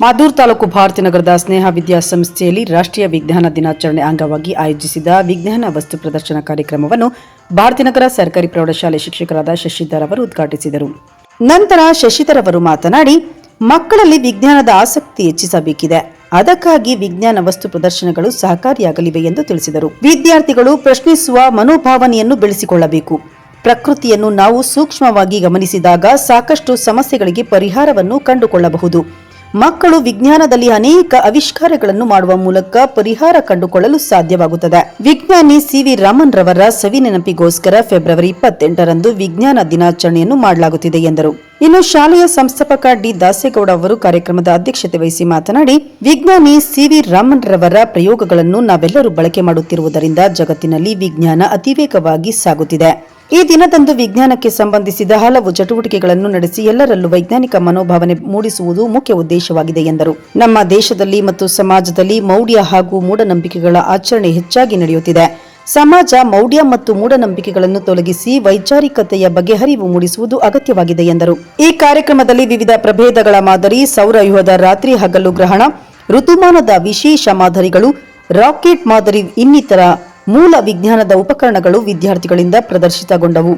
ಮಾದೂರು ತಾಲೂಕು ಭಾರತೀನಗರದ ಸ್ನೇಹ ವಿದ್ಯಾಸಂಸ್ಥೆಯಲ್ಲಿ ರಾಷ್ಟ್ರೀಯ ವಿಜ್ಞಾನ ದಿನಾಚರಣೆ ಅಂಗವಾಗಿ ಆಯೋಜಿಸಿದ ವಿಜ್ಞಾನ ವಸ್ತು ಪ್ರದರ್ಶನ ಕಾರ್ಯಕ್ರಮವನ್ನು ಭಾರತೀನಗರ ಸರ್ಕಾರಿ ಪ್ರೌಢಶಾಲೆ ಶಿಕ್ಷಕರಾದ ಶಶಿಧರ್ ಅವರು ಉದ್ಘಾಟಿಸಿದರು. ನಂತರ ಶಶಿಧರ್ ಅವರು ಮಾತನಾಡಿ, ಮಕ್ಕಳಲ್ಲಿ ವಿಜ್ಞಾನದ ಆಸಕ್ತಿ ಹೆಚ್ಚಿಸಬೇಕಿದೆ. ಅದಕ್ಕಾಗಿ ವಿಜ್ಞಾನ ವಸ್ತು ಪ್ರದರ್ಶನಗಳು ಸಹಕಾರಿಯಾಗಲಿವೆ ಎಂದು ತಿಳಿಸಿದರು. ವಿದ್ಯಾರ್ಥಿಗಳು ಪ್ರಶ್ನಿಸುವ ಮನೋಭಾವನೆಯನ್ನು ಬೆಳೆಸಿಕೊಳ್ಳಬೇಕು. ಪ್ರಕೃತಿಯನ್ನು ನಾವು ಸೂಕ್ಷ್ಮವಾಗಿ ಗಮನಿಸಿದಾಗ ಸಾಕಷ್ಟು ಸಮಸ್ಯೆಗಳಿಗೆ ಪರಿಹಾರವನ್ನು ಕಂಡುಕೊಳ್ಳಬಹುದು. ಮಕ್ಕಳು ವಿಜ್ಞಾನದಲ್ಲಿ ಅನೇಕ ಆವಿಷ್ಕಾರಗಳನ್ನು ಮಾಡುವ ಮೂಲಕ ಪರಿಹಾರ ಕಂಡುಕೊಳ್ಳಲು ಸಾಧ್ಯವಾಗುತ್ತದೆ. ವಿಜ್ಞಾನಿ ಸಿ.ವಿ. ರಾಮನ್ ರವರ ಸವಿ ನೆನಪಿಗೋಸ್ಕರ ಫೆಬ್ರವರಿ 28ರಂದು ವಿಜ್ಞಾನ ದಿನಾಚರಣೆಯನ್ನು ಮಾಡಲಾಗುತ್ತಿದೆ ಎಂದರು. ಇನ್ನು ಶಾಲೆಯ ಸಂಸ್ಥಾಪಕ ಡಿ. ದಾಸೇಗೌಡ ಅವರು ಕಾರ್ಯಕ್ರಮದ ಅಧ್ಯಕ್ಷತೆ ವಹಿಸಿ ಮಾತನಾಡಿ, ವಿಜ್ಞಾನಿ ಸಿ.ವಿ. ರಾಮನ್ ರವರ ಪ್ರಯೋಗಗಳನ್ನು ನಾವೆಲ್ಲರೂ ಬಳಕೆ ಮಾಡುತ್ತಿರುವುದರಿಂದ ಜಗತ್ತಿನಲ್ಲಿ ವಿಜ್ಞಾನ ಅತಿವೇಗವಾಗಿ ಸಾಗುತ್ತಿದೆ. ಈ ದಿನದಂದು ವಿಜ್ಞಾನಕ್ಕೆ ಸಂಬಂಧಿಸಿದ ಹಲವು ಚಟುವಟಿಕೆಗಳನ್ನು ನಡೆಸಿ ಎಲ್ಲರಲ್ಲೂ ವೈಜ್ಞಾನಿಕ ಮನೋಭಾವನೆ ಮೂಡಿಸುವುದು ಮುಖ್ಯ ಉದ್ದೇಶವಾಗಿದೆ ಎಂದರು. ನಮ್ಮ ದೇಶದಲ್ಲಿ ಮತ್ತು ಸಮಾಜದಲ್ಲಿ ಮೌಢ್ಯ ಹಾಗೂ ಮೂಢನಂಬಿಕೆಗಳ ಆಚರಣೆ ಹೆಚ್ಚಾಗಿ ನಡೆಯುತ್ತಿದೆ. ಸಮಾಜ ಮೌಢ್ಯ ಮತ್ತು ಮೂಢನಂಬಿಕೆಗಳನ್ನು ತೊಲಗಿಸಿ ವೈಚಾರಿಕತೆಯ ಬಗೆಹರಿವು ಮೂಡಿಸುವುದು ಅಗತ್ಯವಾಗಿದೆ ಎಂದರು. ಈ ಕಾರ್ಯಕ್ರಮದಲ್ಲಿ ವಿವಿಧ ಪ್ರಭೇದಗಳ ಮಾದರಿ, ಸೌರವ್ಯೂಹದ ರಾತ್ರಿ ಹಗಲು ಗ್ರಹಣ, ಋತುಮಾನದ ವಿಶೇಷ ಮಾದರಿಗಳು, ರಾಕೆಟ್ ಮಾದರಿ ಇನ್ನಿತರ ಮೂಲ ವಿಜ್ಞಾನದ ಉಪಕರಣಗಳು ವಿದ್ಯಾರ್ಥಿಗಳಿಂದ ಪ್ರದರ್ಶಿತಗೊಂಡವು.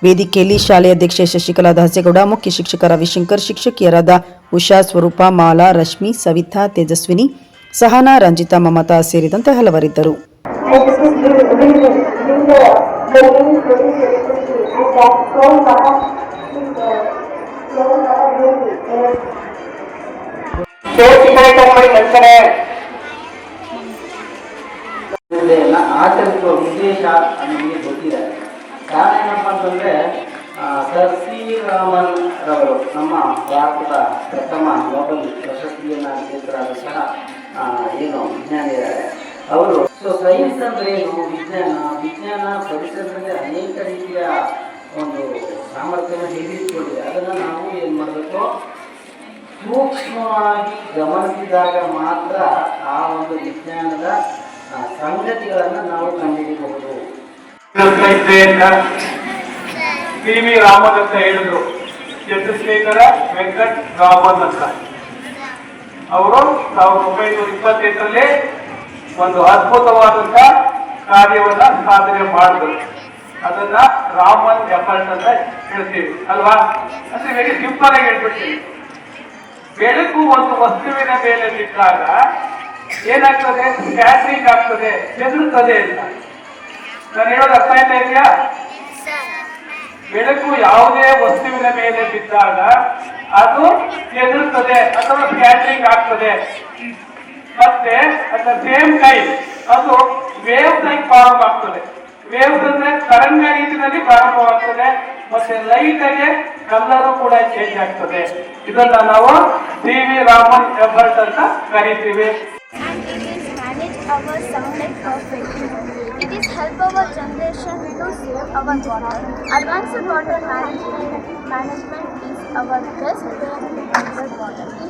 ವೇದಿಕೆಯಲ್ಲಿ ಶಾಲೆಯ ಅಧ್ಯಕ್ಷೆ ಶಶಿಕಲಾ ದಾಸೇಗೌಡ, ಮುಖ್ಯ ಶಿಕ್ಷಕ ರವಿಶಂಕರ್, ಶಿಕ್ಷಕಿಯರಾದ ಉಷಾ, ಸ್ವರೂಪ, ಮಾಲಾ, ರಶ್ಮಿ, ಸವಿತಾ, ತೇಜಸ್ವಿನಿ, ಸಹನಾ, ರಂಜಿತಾ, ಮಮತಾ ಸೇರಿದಂತೆ ಹಲವರಿದ್ದರು. ಆಚರಿಸುವ ಉದ್ದೇಶ ನಮಗೆ ಗೊತ್ತಿದೆ. ಕಾರಣ ಏನಪ್ಪ ಅಂತಂದರೆ, ಸರ್ ಸಿ ರಾಮನ್ ರವರು ನಮ್ಮ ಭಾರತದ ಪ್ರಥಮ ನೋಬೆಲ್ ಪ್ರಶಸ್ತಿಯನ್ನು ಗೆದ್ದರಾದಂತಹ ಏನು ವಿಜ್ಞಾನಿದ್ದಾರೆ ಅವರು. ಸೊ ಸೈನ್ಸ್ ಅಂದರೆ ಏನು, ವಿಜ್ಞಾನ ಪರಿಸರದಲ್ಲಿ ಅನೇಕ ರೀತಿಯ ಒಂದು ಸಾಮರ್ಥ್ಯವನ್ನು ಹಿಡಿದುಕೊಂಡಿದೆ. ಅದನ್ನು ನಾವು ಏನು ಮಾಡಬೇಕು, ಸೂಕ್ಷ್ಮವಾಗಿ ಗಮನಿಸಿದಾಗ ಮಾತ್ರ ಆ ಒಂದು ವಿಜ್ಞಾನದ ಸಂಗತಿಗಳನ್ನು ನಾವು ಕಂಡುಹಿಡಿಯಬಹುದು. ಸಿ.ವಿ. ರಾಮನ್ ಅಂತ ಹೇಳಿದ್ರು, ಚಂದ್ರಶೇಖರ ವೆಂಕಟ್ ರಾಮನ್ ಅಂತ. ಅವರು 1928ರಲ್ಲಿ ಒಂದು ಅದ್ಭುತವಾದಂಥ ಕಾರ್ಯವನ್ನ ಸಾಧನೆ ಮಾಡಿದ್ರು. ಅದನ್ನ ರಾಮನ್ ಎಫರ್ಟ್ ಅಂತ ಹೇಳ್ತೀವಿ ಅಲ್ವಾ? ಅಂದ್ರೆ ವೆರಿ ಸಿಂಪಲ್ ಆಗಿ ಹೇಳ್ಬಿಡ್ತೀವಿ. ಬೆಳಕು ಒಂದು ವಸ್ತುವಿನ ಮೇಲೆ ಬಿದ್ದಾಗ ಏನಾಗ್ತದೆ, ಸ್ಕ್ಯಾಟ್ರಿಂಗ್ ಆಗ್ತದೆ, ಚೆದರುತ್ತದೆ ಅಂತ. ನಾನು ಹೇಳೋದು ಅರ್ಥ ಆಯ್ತಾ ಇದೆಯಾ? ಬೆಳಕು ಯಾವುದೇ ವಸ್ತುವಿನ ಮೇಲೆ ಬಿದ್ದಾಗ ಅದು ಚೆದರುತ್ತದೆ ಅಥವಾ ಸ್ಕ್ಯಾಟ್ರಿಂಗ್ ಆಗ್ತದೆ. ಮತ್ತೆ ಅಟ್ ದ ಸೇಮ್ ಟೈಮ್ ಅದು ವೇವ್ಸ್ ಆಗಿ ಫಾರ್ಮ್ ಆಗ್ತದೆ. ವೇವ್ಸ್ ಅಂದ್ರೆ ತರಂಗ ರೀತಿಯಲ್ಲಿ ಪ್ರಾರಂಭವಾಗ್ತದೆ. ಮತ್ತೆ ಲೈಟ್ ಆಗಿ ಕಲರು ಕೂಡ ಚೇಂಜ್ ಆಗ್ತದೆ. ಇದನ್ನ ನಾವು ಸಿ.ವಿ. ರಾಮನ್ ಎಫರ್ಟ್ ಅಂತ ಕರಿತೀವಿ. Our sunlight perfectly. It is help our generation to save our water. Advanced water management is our best way to conserve water.